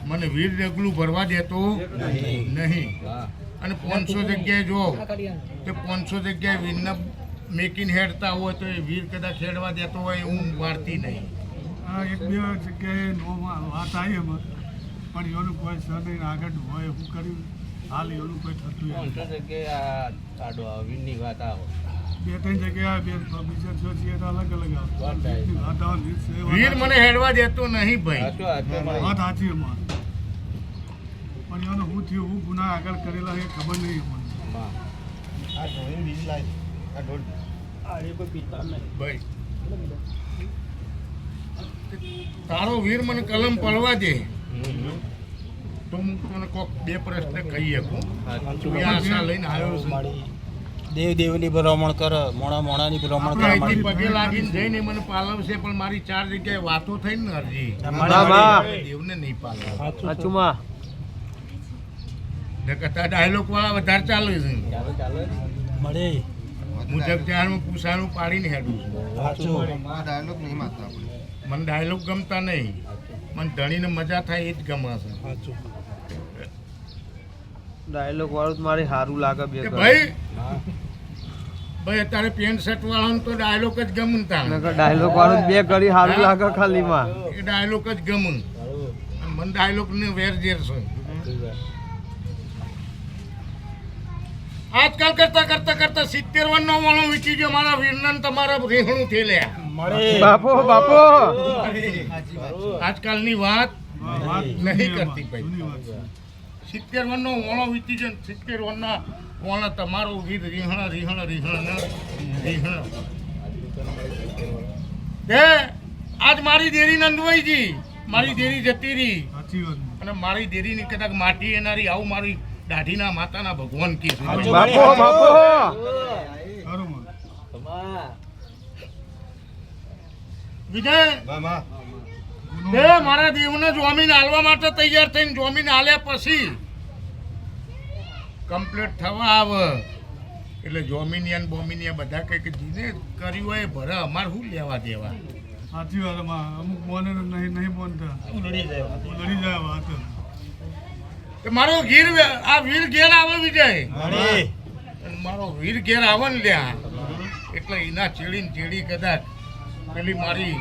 મને વીર ડગલું ભરવા દેતો નહીં. અને 500 જગ્યાએ જો કે 500 જગ્યાએ વીરના મેકિન હેડતા હોય તો એ વીર કદાચ હેડવા દેતો હોય હું વાળતી નહીં. એક બે જગ્યાએ વાત આવી એમાં પણ એનું કોઈ સર આગળ હોય શું કર્યું હાલ એનું કોઈ થતું બે ત્રણ જગ્યાએ બીજા જો છીએ તો અલગ અલગ વીર મને હેડવા દેતો નહીં ભાઈ. વાત સાચી એમાં પણ એનું શું થયું હું ગુના આગળ કરેલા એ ખબર નહીં ભાઈ તારો વીર મને કલમ પડવા દે તો હું તને કોક બે પ્રશ્ન કહી શકું. તું આશા લઈને આવ્યો છું. દેવ દેવની ભલામણ કર, મોણા મોણાની ભલામણ કર. અહીંથી પગે લાગીને જઈને મને પાલવશે પણ મારી 4 જગ્યાએ વાતો થઈ ને અરજી દેવને નહીં પાલવ. કથા ડાયલોગ વાળા વધારે ચાલે છે. મળે હું જગજાનમાં પૂછાનું પાડીને હેડું છું. મને ડાયલોગ ગમતા નહીં, મને ધણીને મજા થાય એ જ ગમે છે. ડાયલોગ વાળું મારે સારું લાગે બે ભાઈ ભાઈ અત્યારે પેન્ટ શર્ટ વાળાને તો ડાયલોગ જ ગમતા. ડાયલોગ વાળું બે ઘડી સારું લાગે ખાલી માં એ ડાયલોગ જ ગમું. મને ડાયલોગ ને વેર ઝેર છે. આજકાલ કરતા 70 વર્ષનો વાળો વીતી ગયો મારા વીરનન તમારા રેહણું થયેલા. બાપો બાપો આજકાલની વાત નહીં કરતી ભાઈ. 70 વર્ષનો વાળો વીતી ગયો. 70 વર્ષના વાળા તમારો વીર રીહણ આજ મારી દેરી નંદવાઈજી મારી દેરી જતી રહી અને મારી દેરીની કદાચ માટી એનારી આવું મારી દાઢીના માતાના ભગવાન કી બાપો બાપો વિજય બે મારા દેવને જોમીન હાલવા માટે તૈયાર થઈને જોમીન હાલ્યા પછી કમ્પ્લીટ થવા આવે એટલે જોમિનિયન બોમિનિયા બધા કંઈક જીને કર્યું હોય ભરે અમારે શું લેવા દેવા. સાચી વાત અમુક બોને નહીં બોનતા લડી જાય વાત. મારો વીર આ વીર ઘેર આવે વિજય મારો વીર ઘેર આવે ને લ્યા એટલે એના ચેડી કદાચ પેલી મારી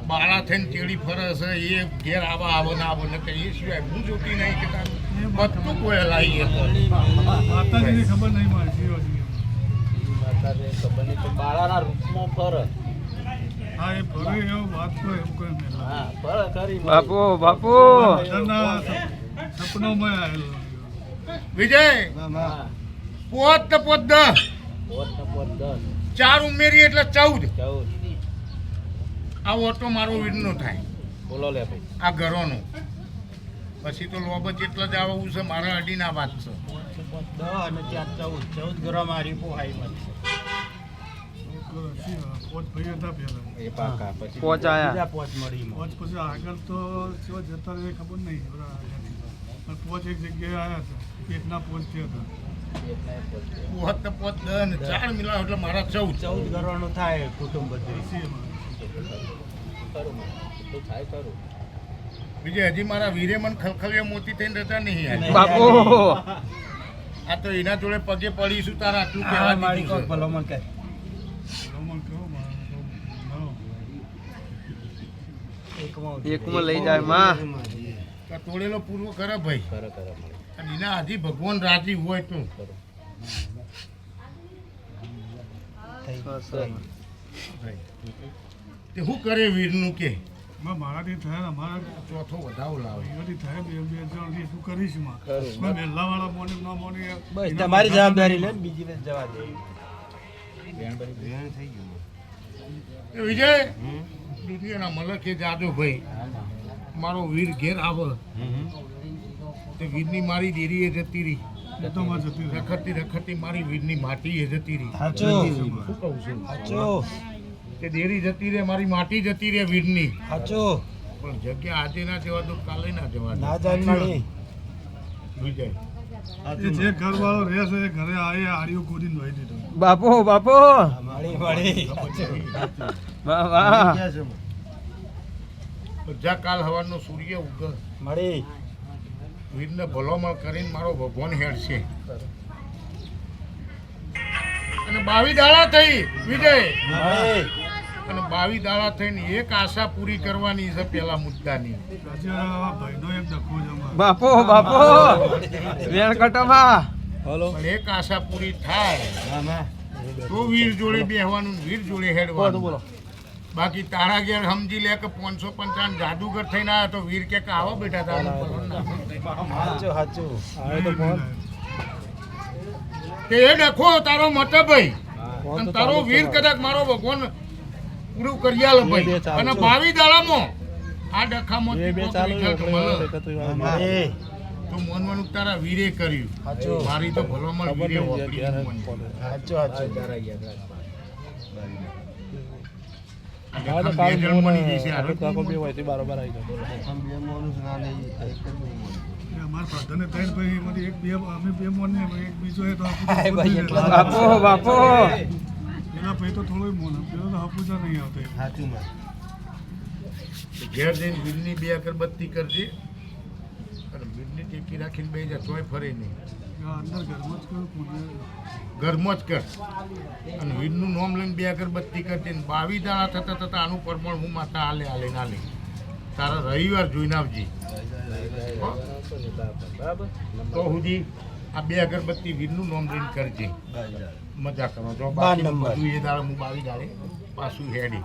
બાળા થઈને ચેડી ફરે છે એ ઘેર આવે ને કે એ સિવાય હું જોતી નહીં કે બધું કોઈ લાવીએ માતાજીની ખબર નહીં મારી બાળાના રૂપમાં ફરે. હા એ ફરે એવું વાત કોઈ એમ કોઈ બાપો બાપો સપનોમાં આવેલો વિજય પોત 10 4 ઉમેરી એટલે 14 આ ઓટો મારો વીરનો થાય. બોલો લે ભાઈ આ ઘરોનો પછી તો લોબત એટલા જ આવું છે મારા અડીના વાત છે. 10 અને 14 ઘરો મારી પોહાઈ મત પોચ ભાઈ હતા પેલા એ પાકા પછી પોચ આયા. બીજા પોચ મળી પોચ પછી આગળ તો કેવા જતા રહે ખબર નહીં પણ પોચ એક જગ્યાએ આવ્યા હતા એકના પોચ થયા હતા પોત 10 ને 4 મિલાવ એટલે મારા 14 ઘરોનું થાય કુટુંબ બધું વિજય હજી મારા વીરે મને ખલખલિયા મોતી થઈને રહેતા નહીં બાપો આ તો એના જોડે પગે પડીશું તારા તું કહેવા મારી દીધું છે. ભલામણ કર એકમાં લઈ જાય માં તો તોડેલો પૂર્વ કરે ભાઈ અને એના હજી ભગવાન રાજી હોય તો તે શું કરે વીરનું કે મારાથી થયા અમારા ચોથો વધાવો લાવે એનાથી થયા બે જણ શું કરીશ માં પહેલા વાળા મોને ન મોને બસ તમારી જવાબદારી લે બીજી વાર જવા દે. વિજય દુનિયાના મલકે જાદુ ભાઈ મારો વીર ઘેર આવે તે વીરની મારી દેરી એ જતી રહી રખડતી મારી વીરની માટી એ જતી રહી. શું કહું છું કે દેરી જતી રહે મારી માટી જતી રહે વીરની પણ જગ્યા આજે ના જવા દો કાલે ના જવા દો. વિજય જે ઘર વાળો રહે છે એ ઘરે આવી આડીઓ ખોદીને લઈ દીધો. બાપો બાપો વાહ વાહ બધા કાલ હવાનો સૂર્ય ઉગે મળી વીરને ભલામણ કરીને મારો ભગવાન હેડ છે અને 22 દાડા થઈ વિજય અને 22 દાડા થઈને એક આશા પૂરી કરવાની છે પેલા મુદ્દાની. આજે આ ભાઈનો એક ડખો છે અમારે. બાપુ બાપુ વેણકટોમાં પણ એક આશા પૂરી થાય તો વીર જોડે બેહવાનું ને વીર જોડે હેડવાનું. બાકી તારા ઘેર સમજી લે કે 555 જાદુગર થઈને આવ્યા તો વીર કે આવો બેટા તારું પલણ નાખો. તે એ ડખો તારો મતે ભાઈ અને તારો વીર કદાચ મારો ભગવાન પૂરું કરી આલે ભાઈ અને 22 દાડામાં આ ડખામાંથી કોક રિઝલ્ટ મળે તો મોનવાનું તારા વીરે કર્યું. મારી તો ભલામણ વીરે વાપરી એ અમારા ફાધરને ત્રણ ભાઈ એમાંથી એક બે અમે બે મોન ને એક બીજો એ તો બાપુ બાપુ પેલા ભાઈ તો થોડો મોન પેલો તો હપુજા નહીં આવતા. ઘેર જઈને વીરની 2 અગરબત્તી કરજે અને વીરની ટેકી રાખીને બે જા તોય ફરે નહીં. અંદર ઘરમાં જ કરું પૂજે ઘરમાં જ કર અને વીરનું નામ લઈને 2 અગરબત્તી કરજે ને 22 દાડા થતા થતા આનું પરમાણ હું માતા હાલે હાલે ના લે તારા રવિવાર જોઈને આવજે. તો સુધી આ 2 અગરબત્તી વીરનું નામ લઈને કરજે. મજા કરો જો બાકી બધું એ દાડે હું 22 દાડે પાછું હેડી